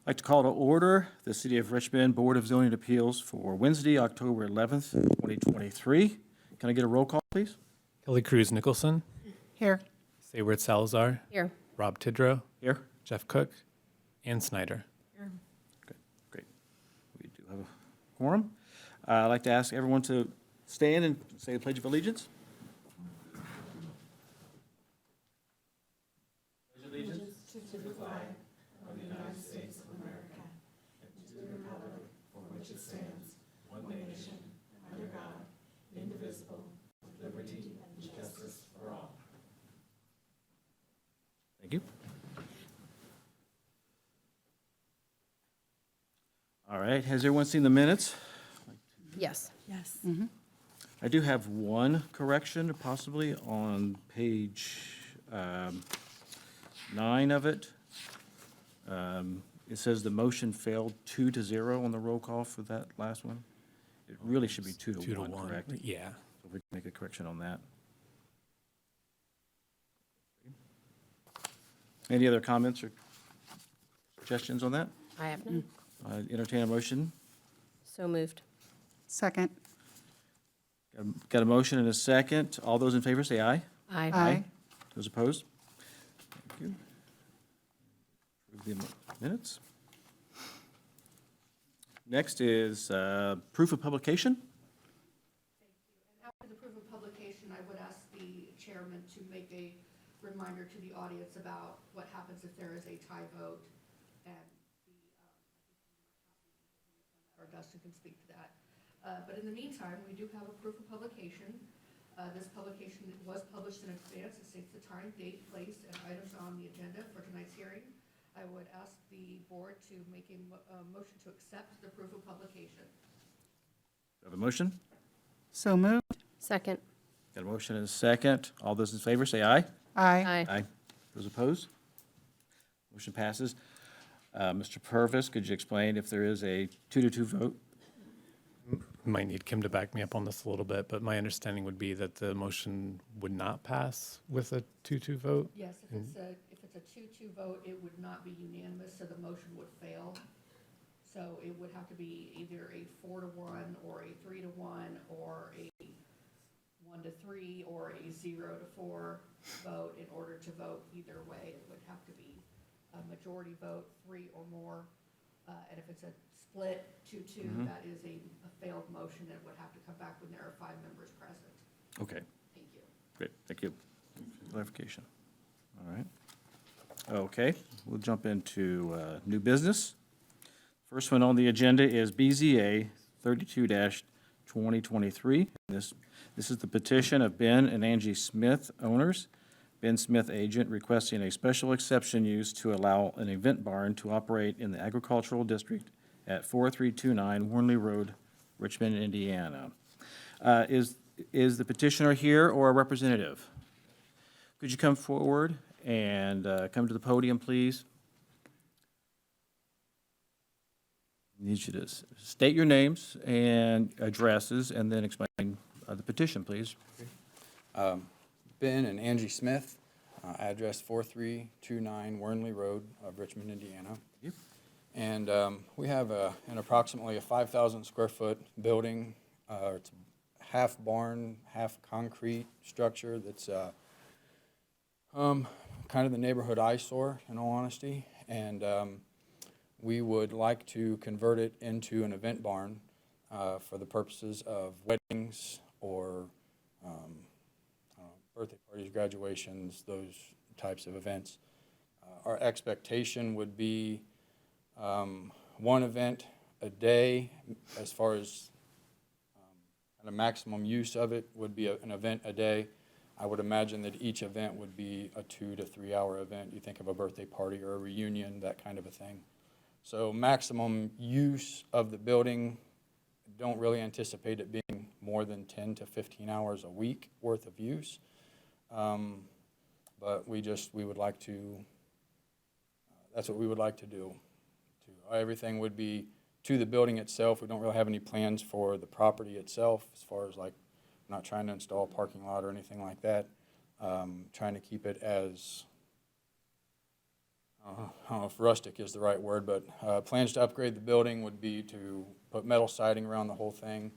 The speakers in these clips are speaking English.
I'd like to call to order the City of Richmond Board of Zoning Appeals for Wednesday, October 11th, 2023. Can I get a roll call, please? Kelly Cruz Nicholson, Here. Sayward Salazar, Here. Rob Tidrow, Here. Jeff Cook, Ann Snyder. Okay, great. We do have a quorum. I'd like to ask everyone to stand and say the Pledge of Allegiance. Thank you. All right, has everyone seen the minutes? Yes. Yes. I do have one correction possibly on page 9 of it. It says the motion failed 2-0 on the roll call for that last one. It really should be 2 to 1, correct? Yeah. So we can make a correction on that. Any other comments or suggestions on that? I have none. Entertain a motion. So moved. Second. Got a motion and a second. All those in favor say aye. Aye. Aye. Those opposed? Thank you. Approve the minutes. Next is proof of publication. After the proof of publication, I would ask the chairman to make a reminder to the audience about what happens if there is a tie vote. And or Dustin can speak to that. But in the meantime, we do have a proof of publication. This publication was published in advance. It states the time, date, place, and items on the agenda for tonight's hearing. I would ask the board to make a motion to accept the proof of publication. Do I have a motion? So moved. Second. Got a motion and a second. All those in favor say aye. Aye. Aye. Those opposed? Motion passes. Mr. Purvis, could you explain if there is a 2-2 vote? Might need Kim to back me up on this a little bit, but my understanding would be that the motion would not pass with a 2-2 vote. Yes, if it's a 2-2 vote, it would not be unanimous, so the motion would fail. So it would have to be either a 4-1 or a 3-1 or a 1-3 or a 0-4 vote. In order to vote either way, it would have to be a majority vote, 3 or more. And if it's a split 2-2, that is a failed motion and would have to come back when there are 5 members present. Okay, Thank you. great, thank you. Clarification. All right. Okay, we'll jump into new business. First one on the agenda is BZA 32-2023. This is the petition of Ben and Angie Smith, owners. Ben Smith, agent, requesting a special exception use to allow an event barn to operate in the agricultural district at 4329 Warnley Road, Richmond, Indiana. Is the petitioner here or a representative? Could you come forward and come to the podium, please? I need you to state your names and addresses and then explain the petition, please. Ben and Angie Smith, address 4329 Warnley Road of Richmond, Indiana. Yep. And we have an approximately a 5,000 square foot building. It's half barn, half concrete structure that's kind of the neighborhood eyesore, in all honesty. And we would like to convert it into an event barn for the purposes of weddings or birthday parties, graduations, those types of events. Our expectation would be one event a day. As far as kind of maximum use of it would be an event a day. I would imagine that each event would be a 2 to 3 hour event. You think of a birthday party or a reunion, that kind of a thing. So maximum use of the building, don't really anticipate it being more than 10 to 15 hours a week worth of use. But we would like to, that's what we would like to do. Everything would be to the building itself. We don't really have any plans for the property itself as far as like, we're not trying to install a parking lot or anything like that. Trying to keep it as I don't know if rustic is the right word, but plans to upgrade the building would be to put metal siding around the whole thing.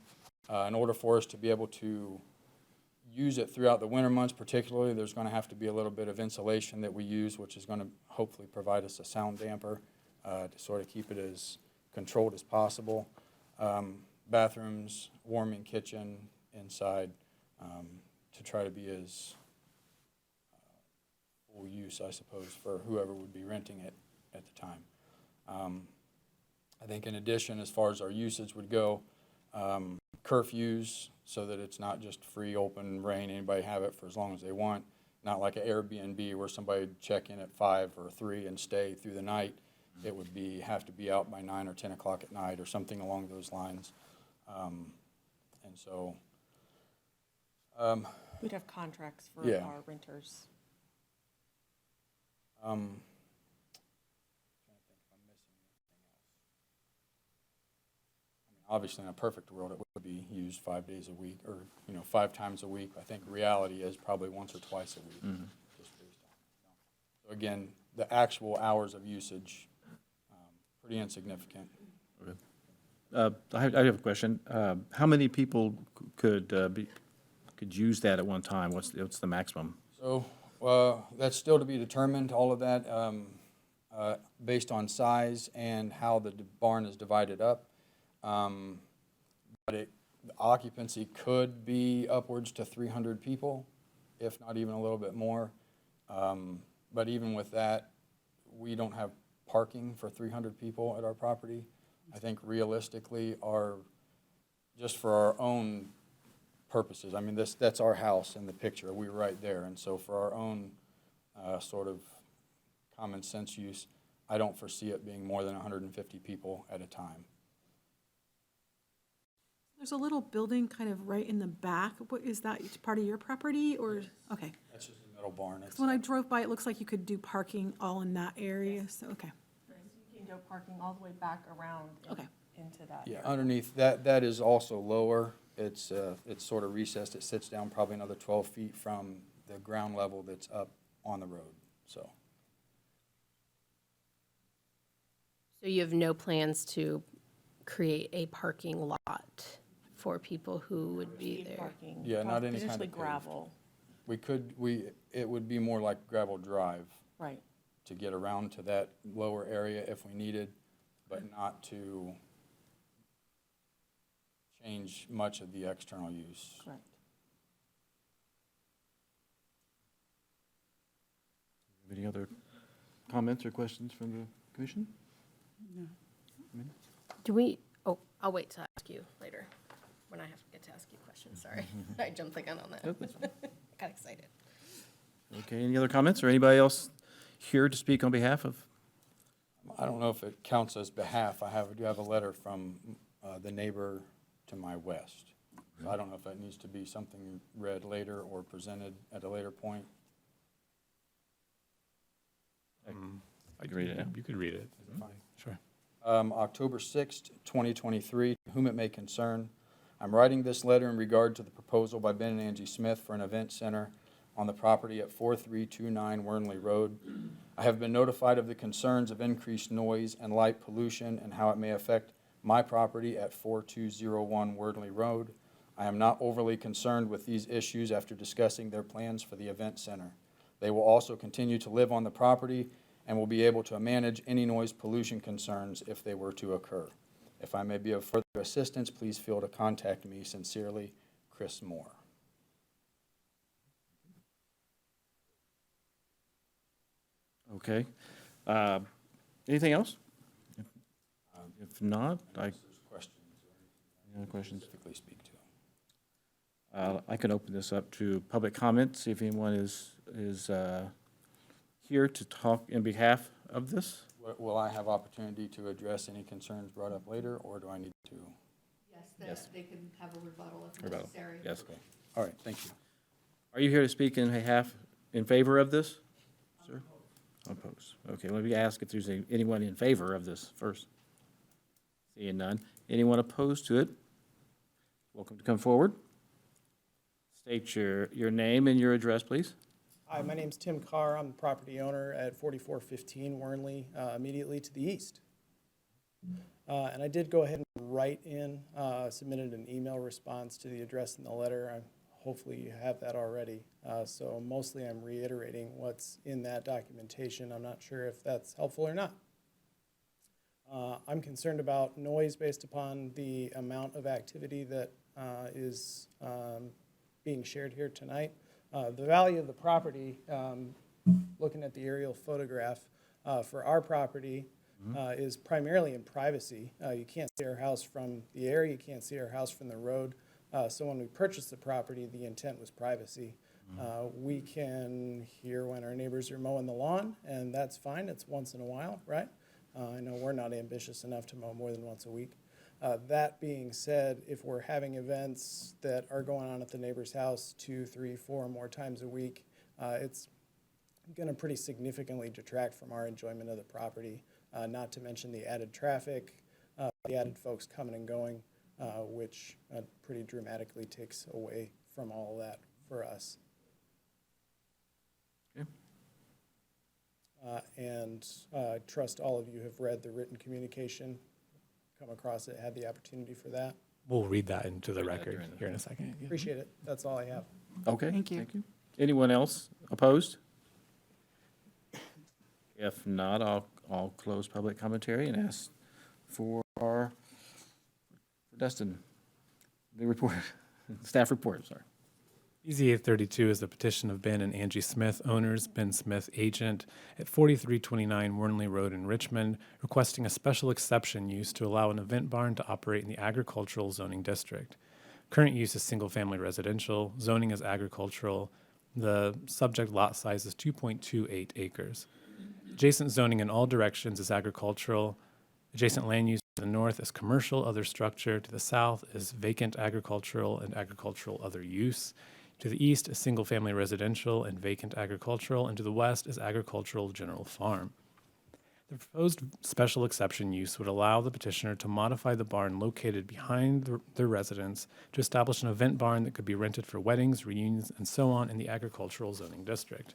In order for us to be able to use it throughout the winter months particularly, there's going to have to be a little bit of insulation that we use, which is going to hopefully provide us a sound damper to sort of keep it as controlled as possible. Bathrooms, warming kitchen inside, to try to be as full use, I suppose, for whoever would be renting it at the time. I think in addition, as far as our usage would go, curfews so that it's not just free, open reign, anybody have it for as long as they want, not like an Airbnb where somebody would check in at 5 or 3 and stay through the night. It would have to be out by 9 or 10 o'clock at night or something along those lines. And so, We'd have contracts for Yeah. our renters. trying to think if I'm missing anything else. I mean, obviously, in a perfect world, it would be used 5 days a week, or 5 times a week. I think reality is probably once or twice a week, just based on. So again, the actual hours of usage, pretty insignificant. I have a question. How many people could use that at one time? What's the maximum? So, that's still to be determined, all of that, based on size and how the barn is divided up. But the occupancy could be upwards to 300 people, if not even a little bit more. But even with that, we don't have parking for 300 people at our property. I think realistically, just for our own purposes, I mean, that's our house in the picture, we're right there, and so for our own sort of common sense use, I don't foresee it being more than 150 people at a time. There's a little building kind of right in the back. What is that? It's part of your property or, okay. That's just a metal barn. It's, So when I drove by, it looks like you could do parking all in that area, so, okay. You can go parking all the way back around Okay. into that. yeah, underneath, that is also lower. It's sort of recessed. It sits down probably another 12 feet from the ground level that's up on the road, so. So you have no plans to create a parking lot for people who would be Paved there? parking, Yeah, not any kind of potentially paved. gravel, It would be more like gravel drive right. to get around to that lower area if we needed, but not to change much of the external use. Correct. Any other comments or questions from the commission? Do we, I'll wait to ask you later, when I get to ask you questions, sorry. I jumped the gun on that. Got excited. Okay, any other comments, or anybody else here to speak on behalf of? I don't know if it counts as behalf. I do have a letter from the neighbor to my west. So I don't know if that needs to be something read later or presented at a later point. I can read it now. You could read it. Fine. Sure. October 6th, 2023, to whom it may concern. I'm writing this letter in regard to the proposal by Ben and Angie Smith for an event center on the property at 4329 Wernley Road. I have been notified of the concerns of increased noise and light pollution and how it may affect my property at 4201 Wernley Road. I am not overly concerned with these issues after discussing their plans for the event center. They will also continue to live on the property and will be able to manage any noise pollution concerns if they were to occur. If I may be of further assistance, please feel to contact me. Sincerely, Chris Moore. Okay. Anything else? If not, Unless there's questions or anything any other I questions? specifically speak to. I can open this up to public comment, see if anyone is here to talk in behalf of this. Will I have opportunity to address any concerns brought up later, or do I need to? Yes. They can have a rebuttal if Rebuttal. necessary. Yes. All right, thank you. Are you here to speak in favor of this, sir? Opposed. Okay, let me ask if there's anyone in favor of this first. Seeing none. Anyone opposed to it? Welcome to come forward. State your name and your address, please. Hi, my name's Tim Carr. I'm the property owner at 4415 Wernley, immediately to the east. And I did go ahead and write in, submitted an email response to the address in the letter. Hopefully you have that already. So mostly I'm reiterating what's in that documentation. I'm not sure if that's helpful or not. I'm concerned about noise based upon the amount of activity that is being shared here tonight. The value of the property, looking at the aerial photograph, for our property is primarily in privacy. You can't see our house from the area, you can't see our house from the road. So when we purchased the property, the intent was privacy. We can hear when our neighbors are mowing the lawn, and that's fine, it's once in a while, right? I know we're not ambitious enough to mow more than once a week. That being said, if we're having events that are going on at the neighbor's house 2, 3, 4 more times a week, it's going to pretty significantly detract from our enjoyment of the property, not to mention the added traffic, the added folks coming and going, which pretty dramatically takes away from all of that for us. Okay. And I trust all of you have read the written communication, come across it, had the opportunity for that. We'll read that into the Read that record during the- here in a second. Yeah. Appreciate it. That's all I have. Okay. Thank you. Anyone else opposed? If not, I'll close public commentary and ask for Dustin, the report, staff report, sorry. BZA 32 is the petition of Ben and Angie Smith, owners, Ben Smith, agent, at 4329 Wernley Road in Richmond, requesting a special exception use to allow an event barn to operate in the agricultural zoning district. Current use is single-family residential, zoning is agricultural. The subject lot size is 2.28 acres. Adjacent zoning in all directions is agricultural. Adjacent land use to the north is commercial other structure. To the south is vacant agricultural and agricultural other use. To the east is single-family residential and vacant agricultural, and to the west is agricultural general farm. The proposed special exception use would allow the petitioner to modify the barn located behind their residence to establish an event barn that could be rented for weddings, reunions, and so on in the agricultural zoning district.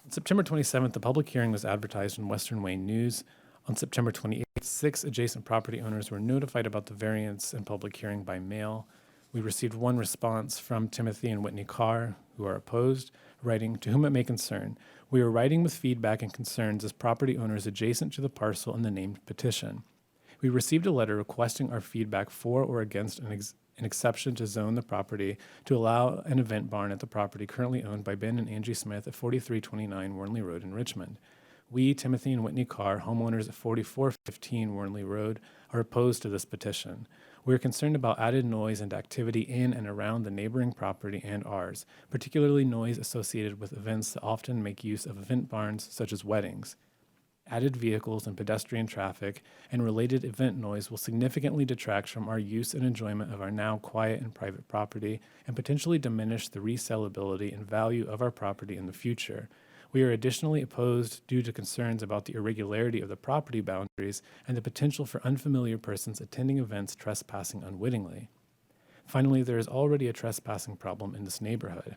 On September 27th, the public hearing was advertised in Western Wayne News. On September 28th, 6 adjacent property owners were notified about the variance and public hearing by mail. We received one response from Timothy and Whitney Carr, who are opposed, writing, "To whom it may concern, we are writing with feedback and concerns as property owners adjacent to the parcel in the named petition. We received a letter requesting our feedback for or against an exception to zone the property to allow an event barn at the property currently owned by Ben and Angie Smith at 4329 Wernley Road in Richmond. We, Timothy and Whitney Carr, homeowners at 4415 Wernley Road, are opposed to this petition. We are concerned about added noise and activity in and around the neighboring property and ours, particularly noise associated with events that often make use of event barns such as weddings. Added vehicles and pedestrian traffic and related event noise will significantly detract from our use and enjoyment of our now quiet and private property and potentially diminish the resellability and value of our property in the future. We are additionally opposed due to concerns about the irregularity of the property boundaries and the potential for unfamiliar persons attending events trespassing unwittingly. Finally, there is already a trespassing problem in this neighborhood.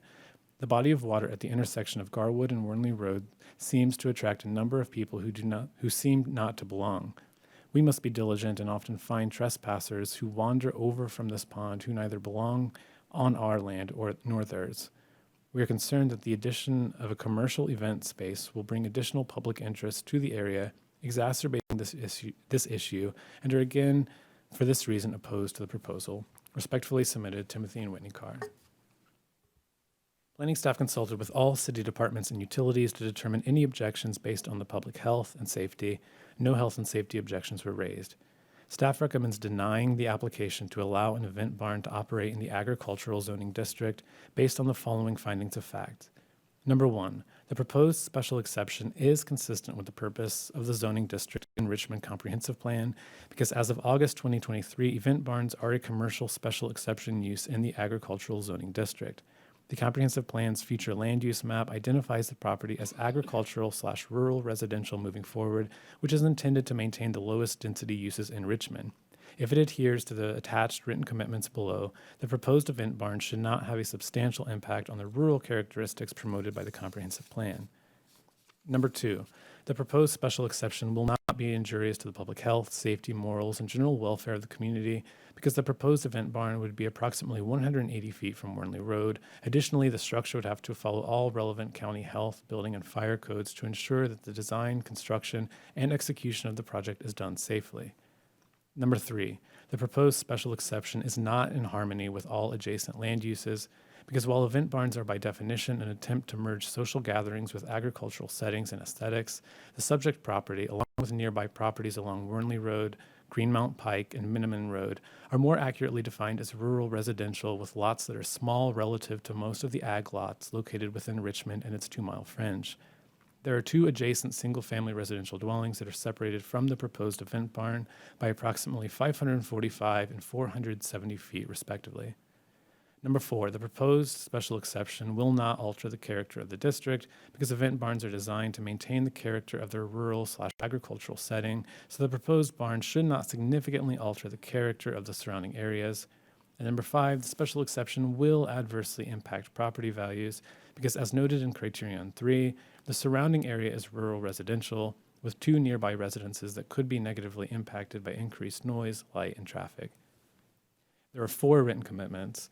The body of water at the intersection of Garwood and Wernley Road seems to attract a number of people who seem not to belong. We must be diligent and often find trespassers who wander over from this pond who neither belong on our land nor theirs. We are concerned that the addition of a commercial event space will bring additional public interest to the area, exacerbating this issue, and are again, for this reason, opposed to the proposal. Respectfully submitted, Timothy and Whitney Carr. Planning staff consulted with all city departments and utilities to determine any objections based on the public health and safety. No health and safety objections were raised. Staff recommends denying the application to allow an event barn to operate in the agricultural zoning district based on the following findings of fact. Number 1, the proposed special exception is consistent with the purpose of the zoning district in Richmond Comprehensive Plan because as of August 2023, event barns are a commercial special exception use in the agricultural zoning district. The comprehensive plan's future land use map identifies the property as agricultural/rural residential moving forward, which is intended to maintain the lowest density uses in Richmond. If it adheres to the attached written commitments below, the proposed event barn should not have a substantial impact on the rural characteristics promoted by the comprehensive plan. Number 2, the proposed special exception will not be injurious to the public health, safety, morals, and general welfare of the community because the proposed event barn would be approximately 180 feet from Wernley Road. Additionally, the structure would have to follow all relevant county health, building, and fire codes to ensure that the design, construction, and execution of the project is done safely. Number 3, the proposed special exception is not in harmony with all adjacent land uses because while event barns are by definition an attempt to merge social gatherings with agricultural settings and aesthetics, the subject property, along with nearby properties along Wernley Road, Greenmount Pike, and Minneman Road, are more accurately defined as rural residential with lots that are small relative to most of the ag lots located within Richmond and its 2-mile fringe. There are 2 adjacent single-family residential dwellings that are separated from the proposed event barn by approximately 545 and 470 feet, respectively. Number 4, the proposed special exception will not alter the character of the district because event barns are designed to maintain the character of their rural/agricultural setting, so the proposed barn should not significantly alter the character of the surrounding areas. And number 5, the special exception will adversely impact property values because, as noted in Criterion 3, the surrounding area is rural residential with 2 nearby residences that could be negatively impacted by increased noise, light, and traffic. There are 4 written commitments.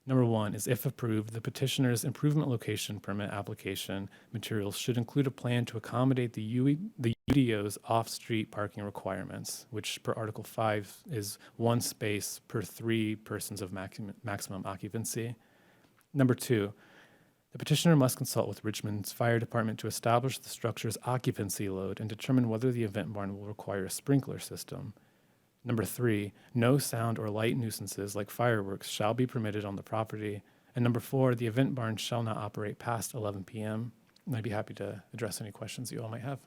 Number 1 is, if approved, the petitioner's improvement location permit application materials should include a plan to accommodate the UDO's off-street parking requirements, which per Article 5 is 1 space per 3 persons of maximum occupancy. Number 2, the petitioner must consult with Richmond's fire department to establish the structure's occupancy load and determine whether the event barn will require a sprinkler system. Number 3, no sound or light nuisances like fireworks shall be permitted on the property. And number 4, the event barn shall not operate past 11 p.m. And I'd be happy to address any questions you all might have.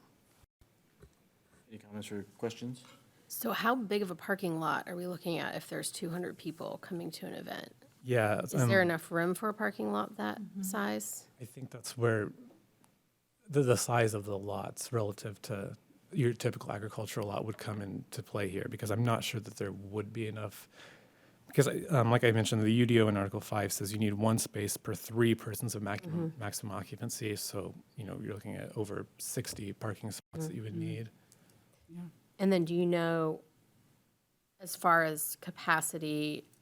Any comments or questions? So how big of a parking lot are we looking at if there's 200 people coming to an event? Yeah. Is there enough room for a parking lot that size? I think that's where the size of the lots relative to your typical agricultural lot would come into play here, because I'm not sure that there would be enough. Because, like I mentioned, the UDO in Article 5 says you need 1 space per 3 persons of maximum occupancy. So, you're looking at over 60 parking spots that you would need. And then do you know, as far as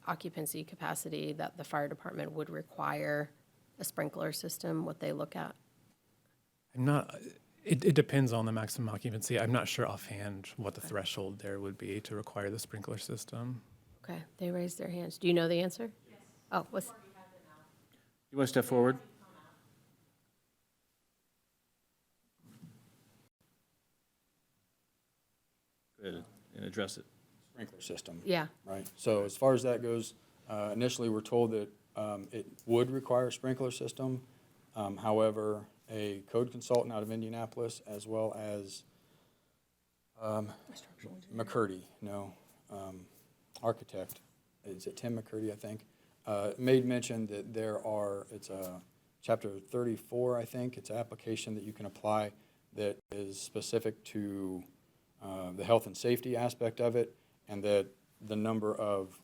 occupancy capacity, that the fire department would require a sprinkler system, what they look at? I'm not, it depends on the maximum occupancy. I'm not sure offhand what the threshold there would be to require the sprinkler system. Okay, they raised their hands. Do you know the answer? Yes. Oh, what's? You want to step forward? Go ahead and address it. Sprinkler system. Yeah. Right. So as far as that goes, initially we're told that it would require a sprinkler system. However, a code consultant out of Indianapolis, as well as McCurdy, architect, is it Tim McCurdy, I think, made mention that it's a Chapter 34, I think, it's an application that you can apply that is specific to the health and safety aspect of it, and that the number of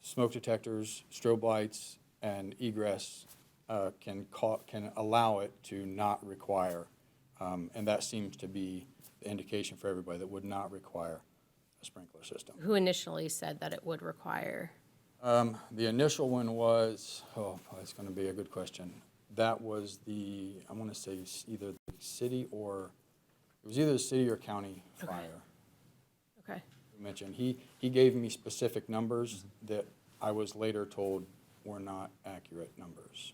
smoke detectors, strobe lights, and egress can allow it to not require, and that seems to be the indication for everybody that would not require a sprinkler system. Who initially said that it would require? The initial one was, that's going to be a good question. That was I want to say either the city or county fire. Okay. You mentioned he gave me specific numbers that I was later told were not accurate numbers.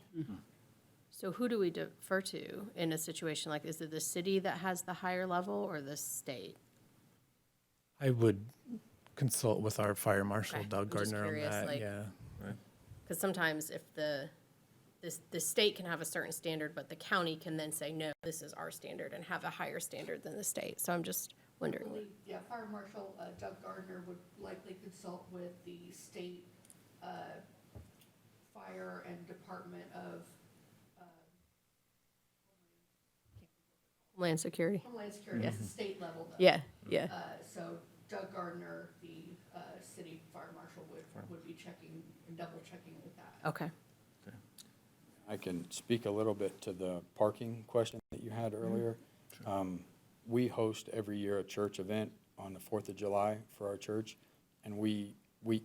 So who do we defer to in a situation like, is it the city that has the higher level or the state? I would consult with our fire marshal, Okay, Doug I'm just Gardner, curious, on that. like- Yeah. Because sometimes if the state can have a certain standard, but the county can then say, no, this is our standard and have a higher standard than the state. So I'm just wondering. Yeah, Fire Marshal Doug Gardner would likely consult with the state fire and Department of Homeland Security. Homeland Security. It's the state level though. Yeah, yeah. So Doug Gardner, the city fire marshal, would be checking and double checking with that. Okay. I can speak a little bit to the parking question that you had earlier. We host every year a church event on the 4th of July for our church, and we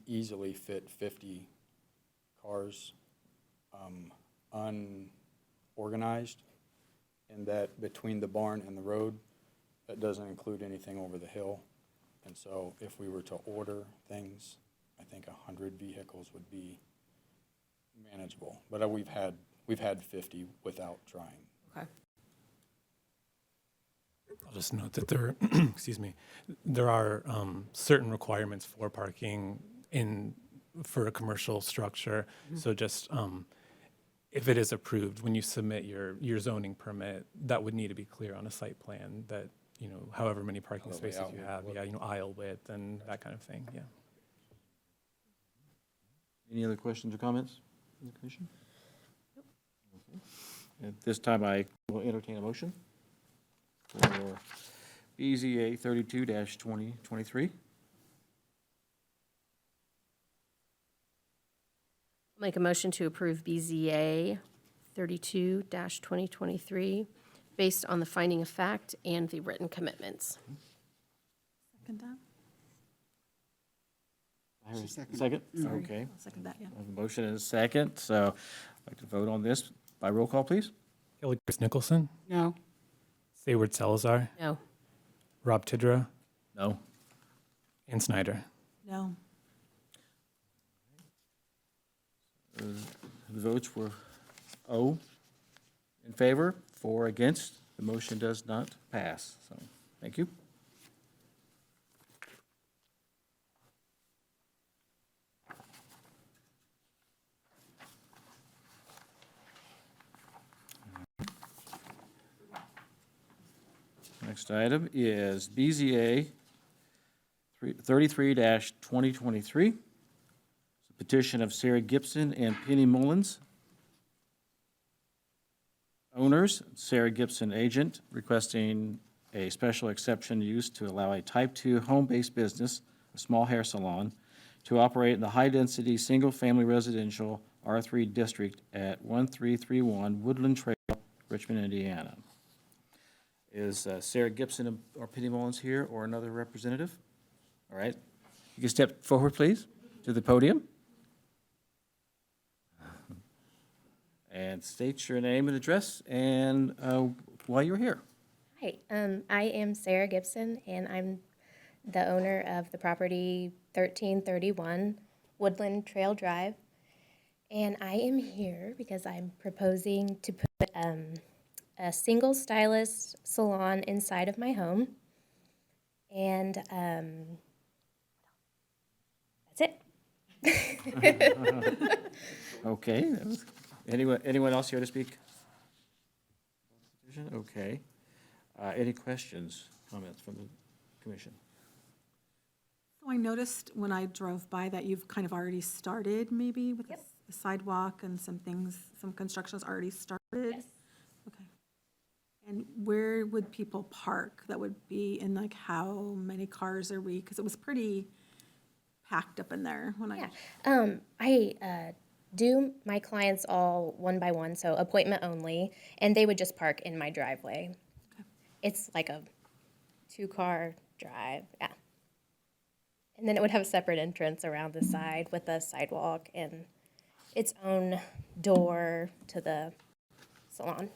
easily fit 50 cars unorganized, and that between the barn and the road, that doesn't include anything over the hill. And so if we were to order things, I think 100 vehicles would be manageable. But we've had 50 without trying. Okay. I'll just note that there, excuse me, there are certain requirements for parking for a commercial structure. So just if it is approved, when you submit your zoning permit, that would need to be clear on a site plan that, however many parking The spaces layout you would have, look- aisle width and that kind of thing, yeah. Any other questions or comments from the commission? Okay. At this time, I will entertain a motion for BZA 32-2023. Make a motion to approve BZA 32-2023 based on the finding of fact and the written commitments. Second that? I heard a Second. Second? Sorry. Okay. I'll second that, yeah. I have a motion and a second, so I'd like to vote on this by roll call, please. Kelly Chris Nicholson, No. Sayward Salazar, No. Rob Tidra, No. and Snyder. No. The votes were 0 in favor, 4 against. The motion does not pass, so thank you. Next item is BZA 33-2023. Petition of Sarah Gibson and Penny Mullins, owners, Sarah Gibson agent, requesting a special exception use to allow a Type 2 home-based business, a small hair salon, to operate in the high-density, single-family residential R3 district at 1331 Woodland Trail, Richmond, Indiana. Is Sarah Gibson or Penny Mullins here, or another representative? All right. You can step forward, please, to the podium. And state your name and address, and why you're here. Hi, I am Sarah Gibson, and I'm the owner of the property 1331 Woodland Trail Drive. And I am here because I'm proposing to put a single stylist salon inside of my home. And that's it. Okay. Anyone else here to speak? Okay. Any questions, comments from the commission? So I noticed when I drove by that you've kind of already started maybe with Yep. the sidewalk and some things, some construction's already started? Yes. Okay. And where would people park? That would be in like how many cars are we? Because it was pretty packed up in there when I. Yeah. I do my clients all one by one, so appointment only, and they would just park in my driveway. It's like a 2-car drive, yeah. And then it would have a separate entrance around the side with a sidewalk and its own door to the salon.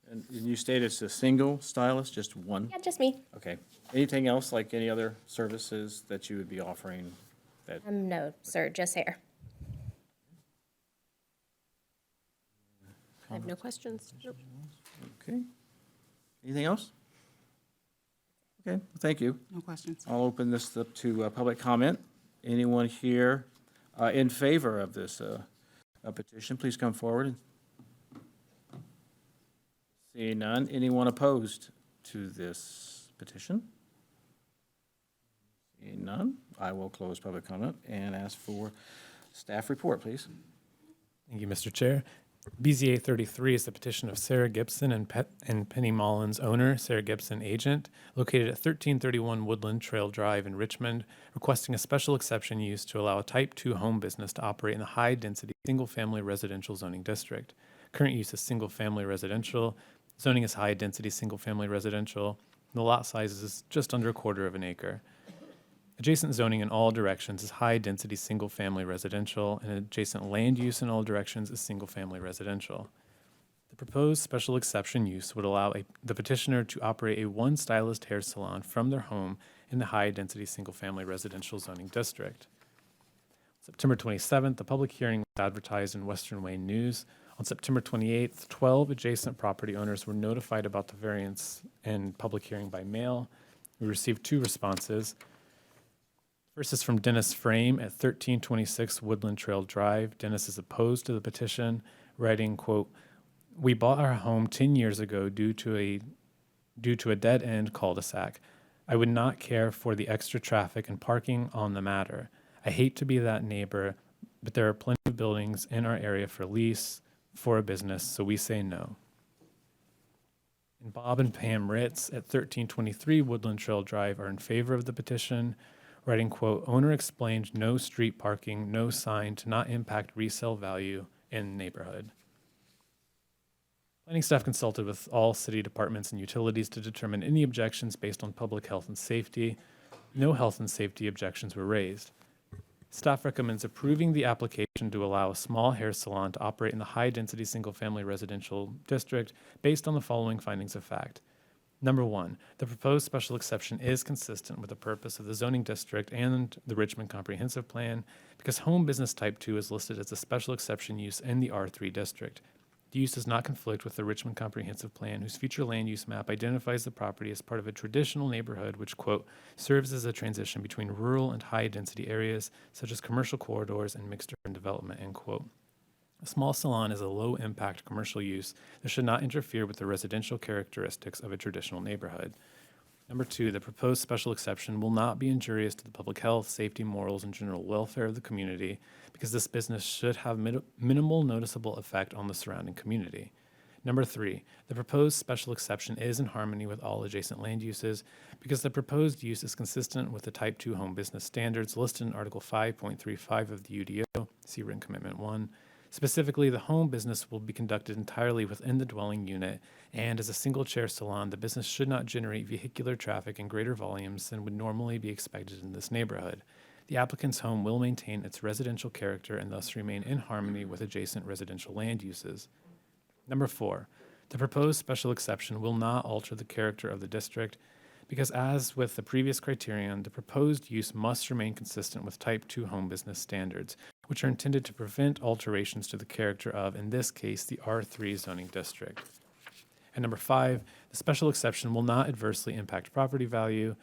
And you stated it's a single stylist, just one? Yeah, just me. Okay. Anything else, like any other services that you would be offering that? No, sir, just hair. I have no questions. Nope. Okay. Anything else? Okay, well, thank you. No questions. I'll open this up to public comment. Anyone here in favor of this petition, please come forward. Seeing none, anyone opposed to this petition? Seeing none, I will close public comment and ask for staff report, please. Thank you, Mr. Chair. BZA 33 is the petition of Sarah Gibson and Penny Mullins, owner, Sarah Gibson, agent, located at 1331 Woodland Trail Drive in Richmond, requesting a special exception use to allow a Type 2 home business to operate in the high-density single-family residential zoning district. Current use is single-family residential. Zoning is high-density single-family residential. The lot size is just under 1/4 of an acre. Adjacent zoning in all directions is high-density single-family residential, and adjacent land use in all directions is single-family residential. The proposed special exception use would allow the petitioner to operate a one-stylist hair salon from their home in the high-density single-family residential zoning district. September 27th, the public hearing was advertised in Western Wayne News. On September 28th, 12 adjacent property owners were notified about the variance and public hearing by mail. We received 2 responses. First is from Dennis Frame at 1326 Woodland Trail Drive. Dennis is opposed to the petition, writing, quote, "We bought our home 10 years ago due to a dead-end cul-de-sac. I would not care for the extra traffic and parking on the matter. I hate to be that neighbor, but there are plenty of buildings in our area for lease for a business, so we say no." And Bob and Pam Ritz at 1323 Woodland Trail Drive are in favor of the petition, writing, quote, "Owner explained no street parking, no sign to not impact resale value in neighborhood." Planning staff consulted with all city departments and utilities to determine any objections based on public health and safety. No health and safety objections were raised. Staff recommends approving the application to allow a small hair salon to operate in the high-density single-family residential district based on the following findings of fact. Number 1, the proposed special exception is consistent with the purpose of the zoning district and the Richmond Comprehensive Plan because home business type 2 is listed as a special exception use in the R3 district. The use does not conflict with the Richmond Comprehensive Plan, whose future land use map identifies the property as part of a traditional neighborhood which, quote, "serves as a transition between rural and high-density areas such as commercial corridors and mixed-urban development," end quote. A small salon is a low-impact commercial use that should not interfere with the residential characteristics of a traditional neighborhood. Number 2, the proposed special exception will not be injurious to the public health, safety, morals, and general welfare of the community because this business should have minimal noticeable effect on the surrounding community. Number 3, the proposed special exception is in harmony with all adjacent land uses because the proposed use is consistent with the Type 2 home business standards listed in Article 5.35 of the UDO, see Written Commitment 1. Specifically, the home business will be conducted entirely within the dwelling unit, and as a single-chair salon, the business should not generate vehicular traffic in greater volumes than would normally be expected in this neighborhood. The applicant's home will maintain its residential character and thus remain in harmony with adjacent residential land uses. Number 4, the proposed special exception will not alter the character of the district because, as with the previous criterion, the proposed use must remain consistent with Type 2 home business standards, which are intended to prevent alterations to the character of, in this case, the R3 zoning district. And number 5, the special exception will not adversely impact property value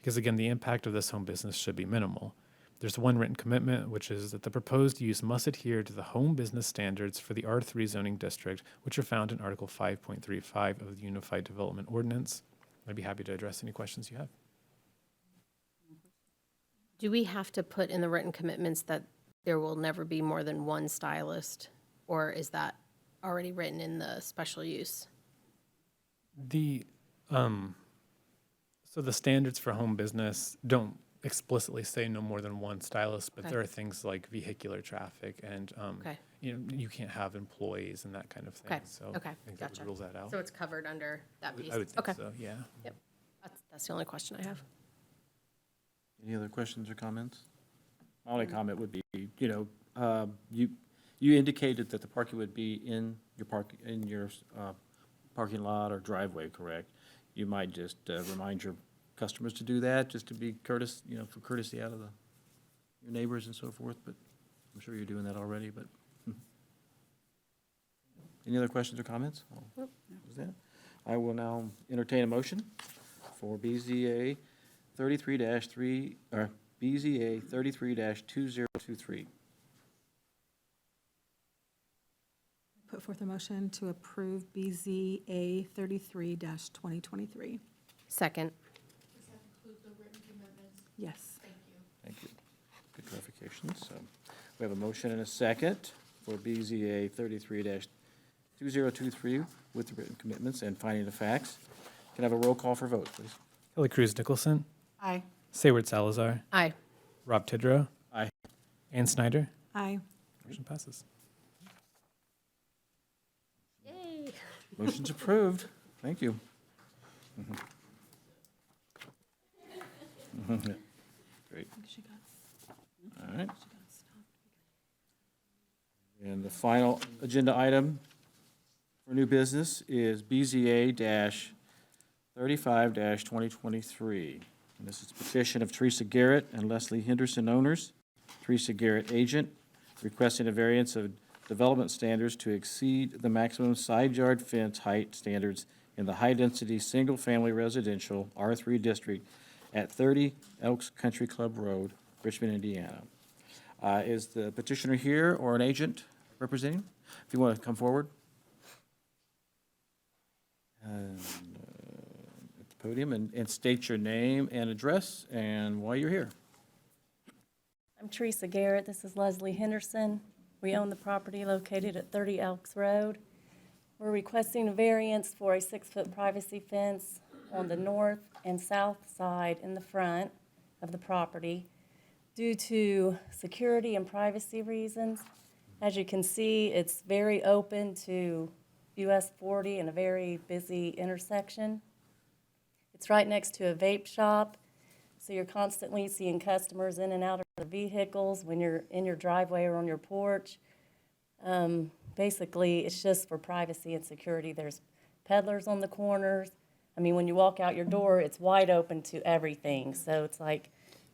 because, again, the impact of this home business should be minimal. There's one written commitment, which is that the proposed use must adhere to the home business standards for the R3 zoning district, which are found in Article 5.35 of the Unified Development Ordinance. I'd be happy to address any questions you have. Do we have to put in the written commitments that there will never be more than one stylist? Or is that already written in the special use? The so the standards for home business don't explicitly say no more than one stylist, but Okay. there are things like vehicular traffic and Okay. you can't have employees and that kind of thing. Okay, So okay, I think that gotcha. would rules that out. So it's covered under that piece? I would think Okay, so, yeah. that's the only question I have. Any other questions or comments? My only comment would be, you indicated that the parking would be in your parking lot or driveway, correct? You might just remind your customers to do that, just to be courteous, for courtesy out of your neighbors and so forth, but I'm sure you're doing that already, but. Any other questions or comments? Nope. Is that? I will now entertain a motion for BZA 33-3, or BZA 33-2023. Put forth a motion to approve BZA 33-2023. Second. Does that include the written commitments? Yes. Thank you. Thank you. Good clarification. So we have a motion and a second for BZA 2023 with the written commitments and finding the facts. Can I have a roll call for vote, please? Kelly Cruz Nicholson, Aye. Sayward Salazar, Aye. Rob Tidrow, Aye. Ann Snyder. Aye. Motion passes. Yay. Motion's approved. Thank you. Great. All right. And the final agenda item for new business is BZA-35-2023. And this is a petition of Teresa Garrett and Leslie Henderson owners, Teresa Garrett agent, requesting a variance of development standards to exceed the maximum side yard fence height standards in the high-density, single-family residential R3 district at 30 Elks Country Club Road, Richmond, Indiana. Is the petitioner here or an agent representing? If you want to come forward. At the podium and state your name and address and why you're here. I'm Teresa Garrett. This is Leslie Henderson. We own the property located at 30 Elks Road. We're requesting a variance for a 6-foot privacy fence on the north and south side in the front of the property due to security and privacy reasons. As you can see, it's very open to US 40 and a very busy intersection. It's right next to a vape shop, so you're constantly seeing customers in and out of the vehicles when you're in your driveway or on your porch. Basically, it's just for privacy and security. There's peddlers on the corners. I mean, when you walk out your door, it's wide open to everything. So it's like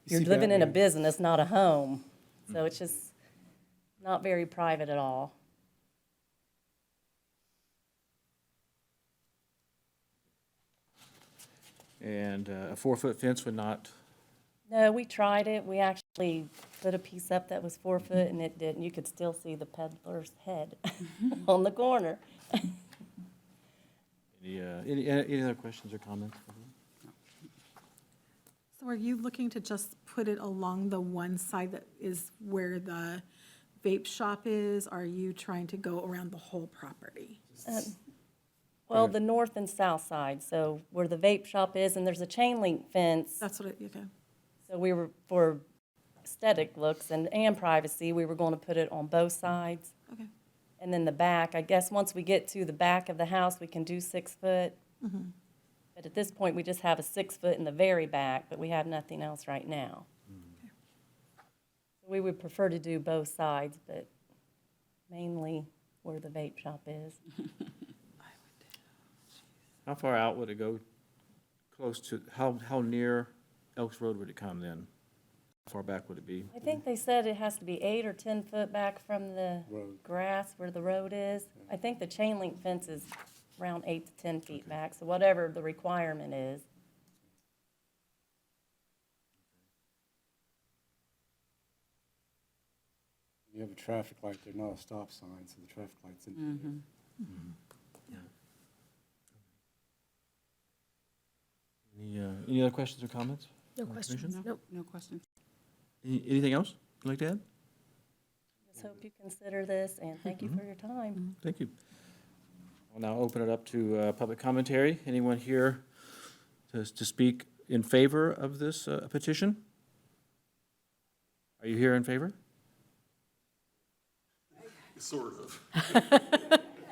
you're living in a business, not a home. So it's just not very private at all. And a 4-foot fence would not, No, we tried it. We actually put a piece up that was 4 foot and it didn't. You could still see the peddler's head on the corner. any other questions or comments? So are you looking to just put it along the one side that is where the vape shop is? Are you trying to go around the whole property? Well, the north and south side, so where the vape shop is, and there's a chain link fence. That's what okay. So we were, for aesthetic looks and privacy, we were going to put it on both sides. Okay. And then the back, I guess once we get to the back of the house, we can do 6 foot. But at this point, we just have a 6 foot in the very back, but we have nothing else right now. We would prefer to do both sides, but mainly where the vape shop is. How far out would it go? Close to, how near Elks Road would it come then? How far back would it be? I think they said it has to be 8 or 10 foot back from the grass where the road is. I think the chain link fence is around 8 to 10 feet back, so whatever the requirement is. You have a traffic light, there's not a stop sign, so the traffic light's in. Any other questions or comments? No questions. Commission? Nope. No questions. Anything else you'd like to add? Just hope you consider this, and thank you for your time. Thank you. I'll now open it up to public commentary. Anyone here to speak in favor of this petition? Are you here in favor? Sort of.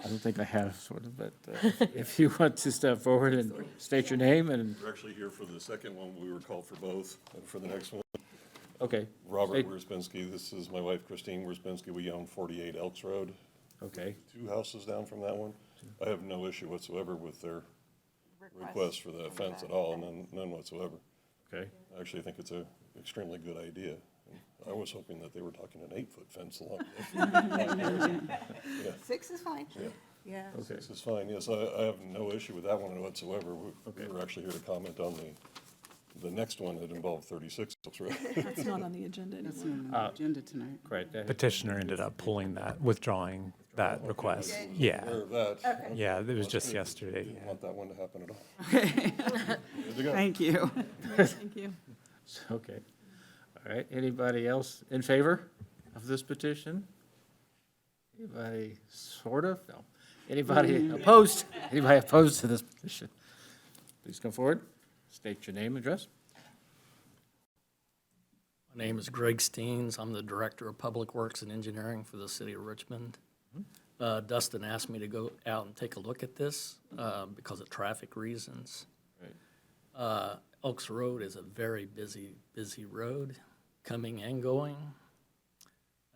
I don't think I have, sort of, but if you want to step forward and state your name and, We're actually here for the second one. We were called for both. And for the next one, okay. Robert State- Wierzbinski. This is my wife Christine Wierzbinski. We own 48 Elks Road. Okay, 2 houses down from that one. I have no issue whatsoever with their request for the fence at all, none whatsoever. okay. I actually think it's a extremely good idea. I was hoping that they were talking an 8-foot fence along. 6 is fine. Yeah. Yeah. Okay. This is fine, yes, I have no issue with that one whatsoever. We were actually here to comment on the next one that involved 36 Elks Road. That's not on the agenda That's anymore. not on the agenda tonight. Great. Petitioner ended up pulling that, withdrawing that request. Yeah, Aware of that. yeah, it was just yesterday. Didn't Yeah. want that one to happen at all. Good to go. Thank you. Thank you. Okay. All right, anybody else in favor of this petition? Anybody sort of? No. Anybody opposed? Anybody opposed to this petition? Please come forward, state your name and address. My name is Greg Steens. I'm the Director of Public Works and Engineering for the City of Richmond. Dustin asked me to go out and take a look at this because of traffic reasons. Elks Road is a very busy road, coming and going.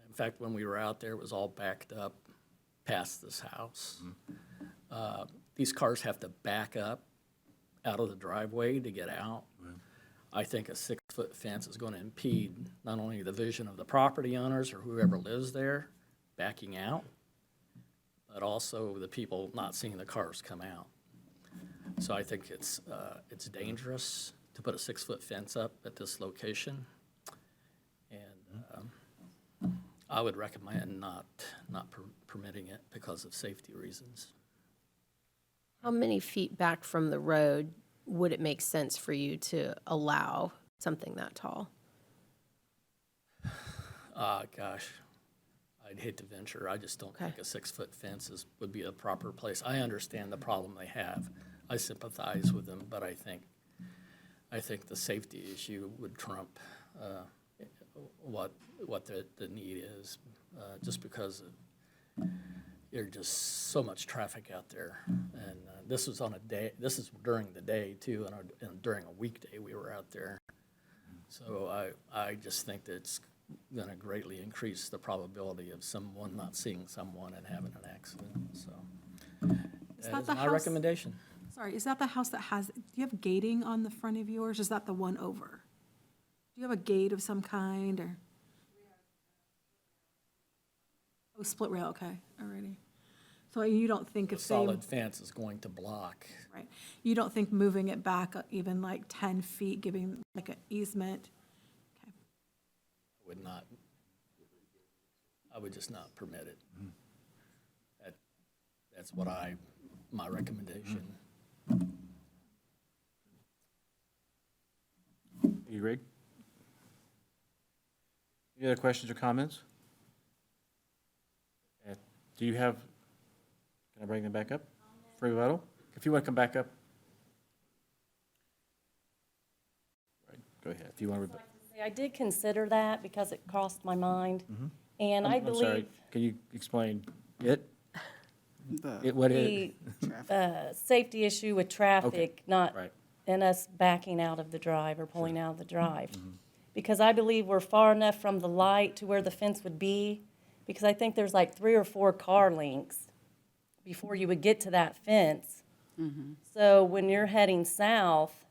In fact, when we were out there, it was all backed up past this house. These cars have to back up out of the driveway to get out. I think a 6-foot fence is going to impede not only the vision of the property owners or whoever lives there backing out, but also the people not seeing the cars come out. So I think it's dangerous to put a 6-foot fence up at this location. And I would recommend not permitting it because of safety reasons. How many feet back from the road would it make sense for you to allow something that tall? Gosh, I'd hate to venture. I just don't think a 6-foot fence would be a proper place. I understand the problem they have. I sympathize with them, but I think the safety issue would trump what the need is, just because there's just so much traffic out there. And this was on a day. This is during the day too, and during a weekday we were out there. So I just think that it's going to greatly increase the probability of someone not seeing someone and having an accident. So that is my recommendation. Sorry, is that the house that has, do you have gating on the front of yours? Is that the one over? Do you have a gate of some kind, or? Oh, split rail, okay, alrighty. So you don't think A if they, solid fence is going to block. right, you don't think moving it back even like 10 feet, giving like an easement? Okay. I would just not permit it. That's what my recommendation. You, Greg? Any other questions or comments? Do you have, can I bring them back up for rebuttal? If you want to come back up. Right, go ahead, if you want to rebut. I did consider that because it crossed my mind. Mm-hmm. And I I'm sorry, believe can you explain it? The What is? the safety issue with traffic, not Right. and us backing out of the drive or pulling out of the drive. Because I believe we're far enough from the light to where the fence would be, because I think there's like 3 or 4 car lengths before you would get to that fence. So when you're heading south,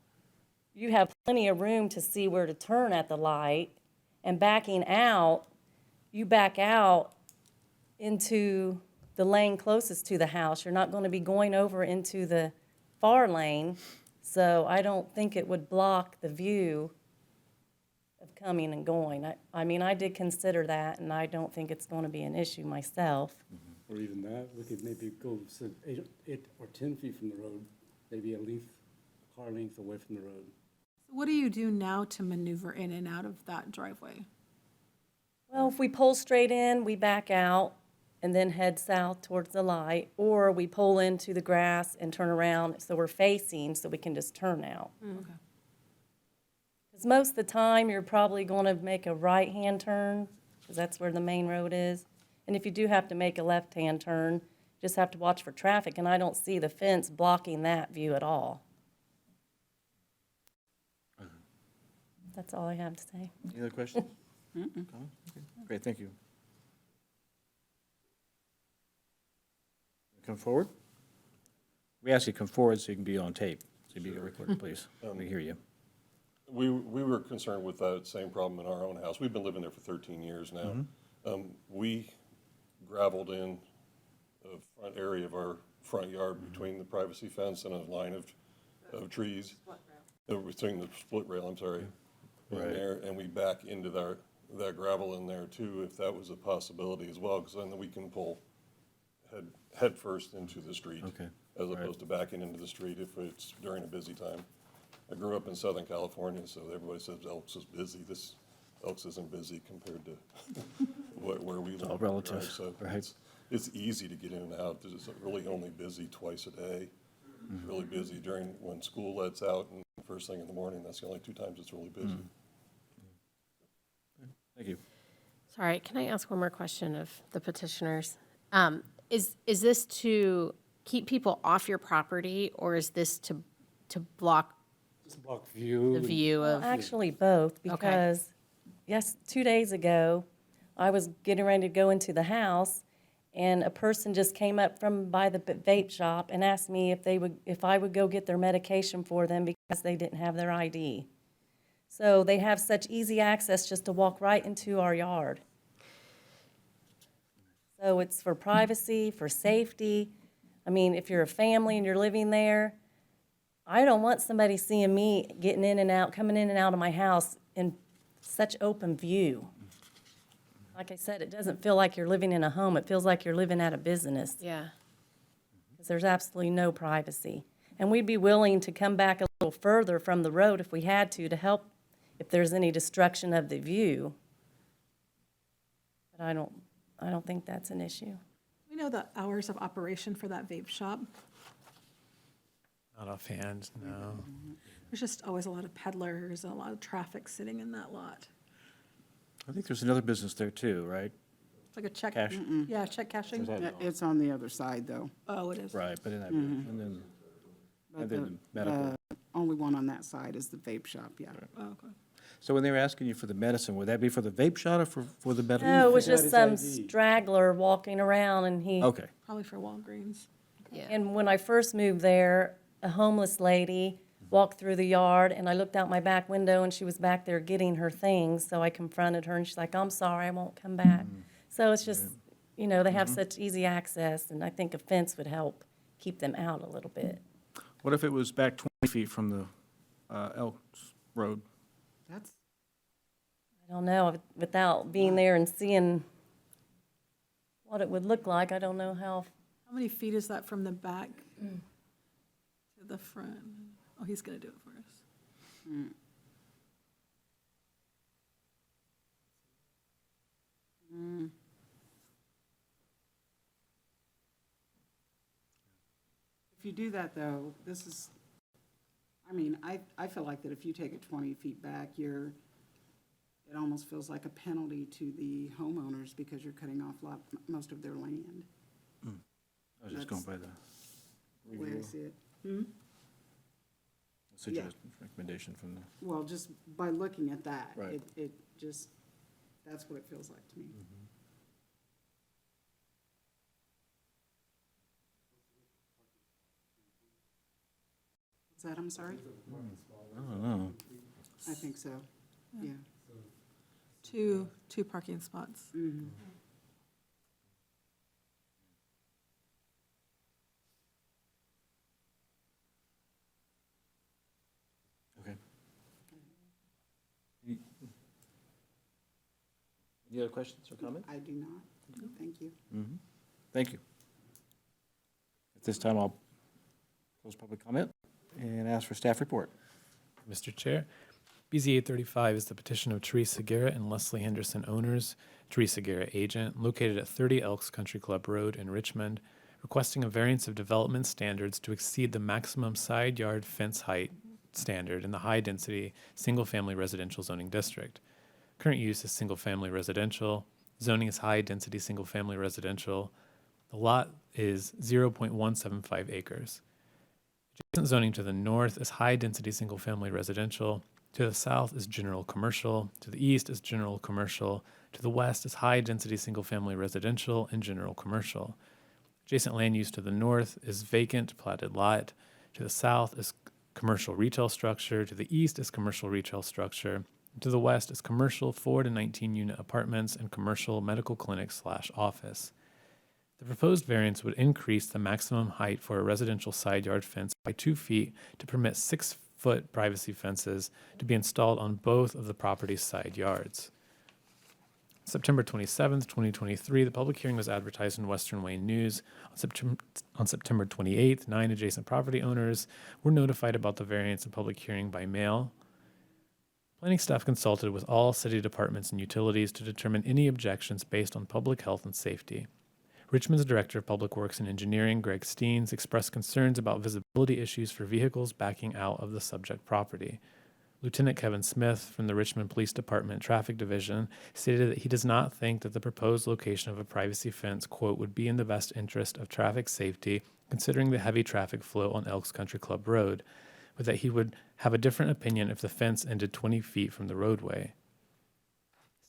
you have plenty of room to see where to turn at the light, and backing out, you back out into the lane closest to the house. You're not going to be going over into the far lane, so I don't think it would block the view of coming and going. I mean, I did consider that, and I don't think it's going to be an issue myself. Or even that, we could maybe go 8 or 10 feet from the road, maybe a car length away from the road. What do you do now to maneuver in and out of that driveway? Well, if we pull straight in, we back out and then head south towards the light, or we pull into the grass and turn around so we're facing so we can just turn out. Okay. Because most of the time, you're probably going to make a right-hand turn, because that's where the main road is. And if you do have to make a left-hand turn, you just have to watch for traffic, and I don't see the fence blocking that view at all. That's all I have to say. Any other questions? Comments? Okay, great, thank you. Come forward. We ask you to come forward so you can be on tape, so you can be recorded, please. We hear you. We were concerned with that same problem in our own house. We've been living there for 13 years now. We gravelled in the front area of our front yard between the privacy fence and a line of trees. Between the split rail, I'm sorry. Right. And we back into that gravel in there too, if that was a possibility as well, because then we can pull head first into the street. Okay. As opposed to backing into the street if it's during a busy time. I grew up in Southern California, so everybody says Elks is busy. Elks isn't busy compared to where we live. all relative, right? So right. it's easy to get in and out. It's really only busy twice a day. Really busy during, when school lets out and first thing in the morning. That's the only 2 times it's really busy. Thank you. Sorry, can I ask one more question of the petitioners? Is this to keep people off your property, or is this to block Just block view. the view Well, of? actually both, because, yes, 2 days ago, I was getting ready to go into the house, and a person just came up from by the vape shop and asked me if I would go get their medication for them because they didn't have their ID. So they have such easy access just to walk right into our yard. So it's for privacy, for safety. I mean, if you're a family and you're living there, I don't want somebody seeing me getting in and out, coming in and out of my house in such open view. Like I said, it doesn't feel like you're living in a home. It feels like you're living at a business. Yeah. Because there's absolutely no privacy. And we'd be willing to come back a little further from the road if we had to help if there's any destruction of the view. But I don't think that's an issue. We know the hours of operation for that vape shop. Not offhand, no. There's just always a lot of peddlers and a lot of traffic sitting in that lot. I think there's another business there too, right? It's like a check. Cash. Yeah, check cashing. Is that- Yeah, it's on the other side, though. Oh, it is. Right, but in that, and then But the medical. the only one on that side is the vape shop, yeah. Oh, okay. So when they were asking you for the medicine, would that be for the vape shot or for the medical? No, it was Got just his some ID. straggler walking around and he. Okay. Probably for Walgreens. Yeah. And when I first moved there, a homeless lady walked through the yard, and I looked out my back window, and she was back there getting her things, so I confronted her, and she's like, "I'm sorry, I won't come back." So it's just, you know, they have such easy access, and I think a fence would help keep them out a little bit. What if it was back 20 feet from the Elks Road? That's, I don't know, without being there and seeing what it would look like, I don't know how. How many feet is that from the back to the front? Oh, he's going to do it for us. if you do that, though, this is, I mean, I feel like that if you take it 20 feet back, it almost feels like a penalty to the homeowners because you're cutting off most of their land, I was just going by the the way I review, see it. suggestion, recommendation from the. Well, just by looking at that, Right. it just, that's what it feels like to me. What's that, I'm sorry? I don't know. I think so, yeah. Two parking spots. Okay. Any other questions or comments? I do not, thank you. Thank you. At this time, I'll close public comment and ask for staff report. Mr. Chair, BZ 835 is the petition of Teresa Garrett and Leslie Henderson owners, Teresa Garrett agent, located at 30 Elks Country Club Road in Richmond, requesting a variance of development standards to exceed the maximum side yard fence height standard in the high-density, single-family residential zoning district. Current use is single-family residential. Zoning is high-density, single-family residential. The lot is 0.175 acres. Adjacent zoning to the north is high-density, single-family residential. To the south is general commercial. To the east is general commercial. To the west is high-density, single-family residential and general commercial. Adjacent land use to the north is vacant, platted lot. To the south is commercial retail structure. To the east is commercial retail structure. To the west is commercial 4 to 19 unit apartments and commercial medical clinic / office. The proposed variance would increase the maximum height for a residential side yard fence by 2 feet to permit 6-foot privacy fences to be installed on both of the property's side yards. September 27th, 2023, the public hearing was advertised in Western Wayne News. On September 28th, 9 adjacent property owners were notified about the variance and public hearing by mail. Planning staff consulted with all city departments and utilities to determine any objections based on public health and safety. Richmond's Director of Public Works and Engineering, Greg Steens, expressed concerns about visibility issues for vehicles backing out of the subject property. Lieutenant Kevin Smith from the Richmond Police Department Traffic Division stated that he does not think that the proposed location of a privacy fence, quote, would be in the best interest of traffic safety, considering the heavy traffic flow on Elks Country Club Road, but that he would have a different opinion if the fence ended 20 feet from the roadway.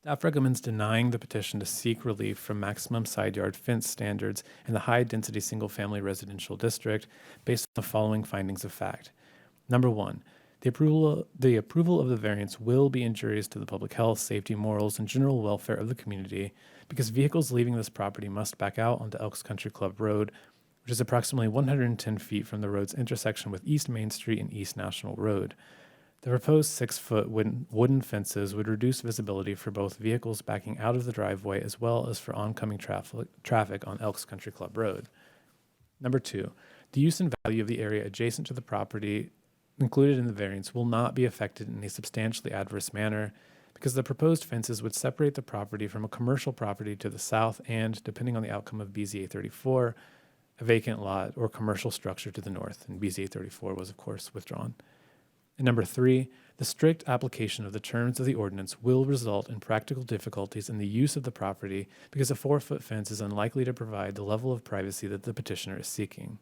Staff recommends denying the petition to seek relief from maximum side yard fence standards in the high-density single-family residential district based on the following findings of fact. Number one, the approval of the variance will be injurious to the public health, safety, morals, and general welfare of the community because vehicles leaving this property must back out onto Elks Country Club Road, which is approximately 110 feet from the road's intersection with East Main Street and East National Road. The proposed 6-foot wooden fences would reduce visibility for both vehicles backing out of the driveway as well as for oncoming traffic on Elks Country Club Road. Number two, the use and value of the area adjacent to the property included in the variance will not be affected in a substantially adverse manner because the proposed fences would separate the property from a commercial property to the south and, depending on the outcome of BZA 34, a vacant lot or commercial structure to the north, and BZA 34 was, of course, withdrawn. And number three, the strict application of the terms of the ordinance will result in practical difficulties in the use of the property because a 4-foot fence is unlikely to provide the level of privacy that the petitioner is seeking.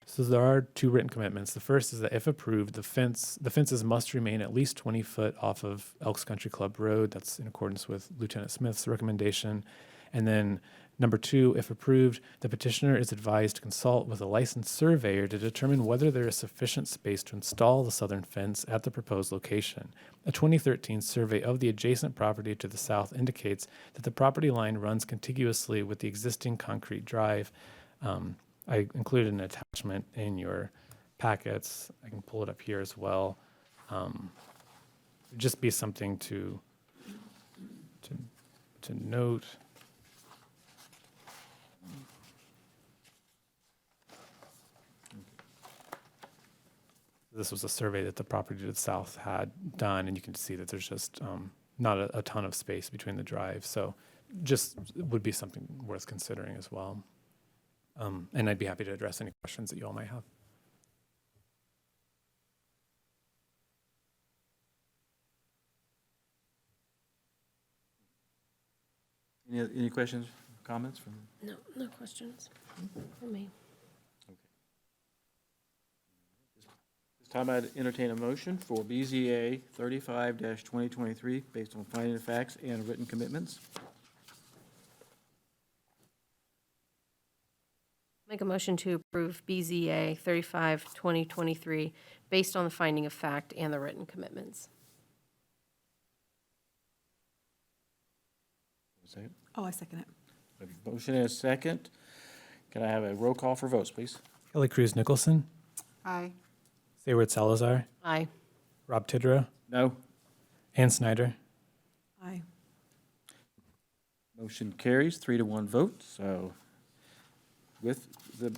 So there are 2 written commitments. The first is that if approved, the fences must remain at least 20 foot off of Elks Country Club Road. That's in accordance with Lieutenant Smith's recommendation. And then number 2, if approved, the petitioner is advised to consult with a licensed surveyor to determine whether there is sufficient space to install the southern fence at the proposed location. A 2013 survey of the adjacent property to the south indicates that the property line runs contiguously with the existing concrete drive. I included an attachment in your packets. I can pull it up here as well. Just be something to note. This was a survey that the property to the south had done, and you can see that there's just not a ton of space between the drives. So just would be something worth considering as well. And I'd be happy to address any questions that you all might have. Any questions, comments from? No questions for me. This time I'd entertain a motion for BZA 35-2023 based on finding of facts and written commitments. Make a motion to approve BZA 35-2023 based on the finding of fact and the written commitments. Second. Oh, I second it. A motion and a second. Can I have a roll call for votes, please? Kelly Cruz Nicholson, Aye. Sayward Salazar, Aye. Rob Tidrow, No. Ann Snyder. Aye. Motion carries 3-1 vote. So with the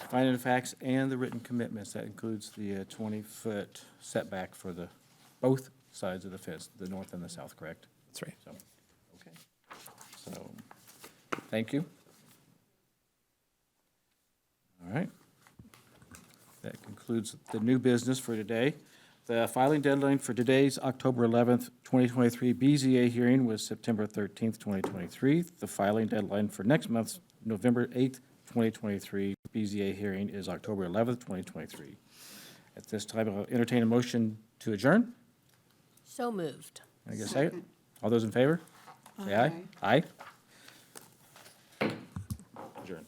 finding of facts and the written commitments, that includes the 20-foot setback for the both sides of the fence, the north and the south, correct? That's right. So, okay. So, thank you. All right. That concludes the new business for today. The filing deadline for today's October 11th, 2023 BZA hearing was September 13th, 2023. The filing deadline for next month's November 8th, 2023 BZA hearing is October 11th, 2023. At this time, I'll entertain a motion to adjourn. So moved. I guess second. All those in favor? Say aye. Aye. Adjourn.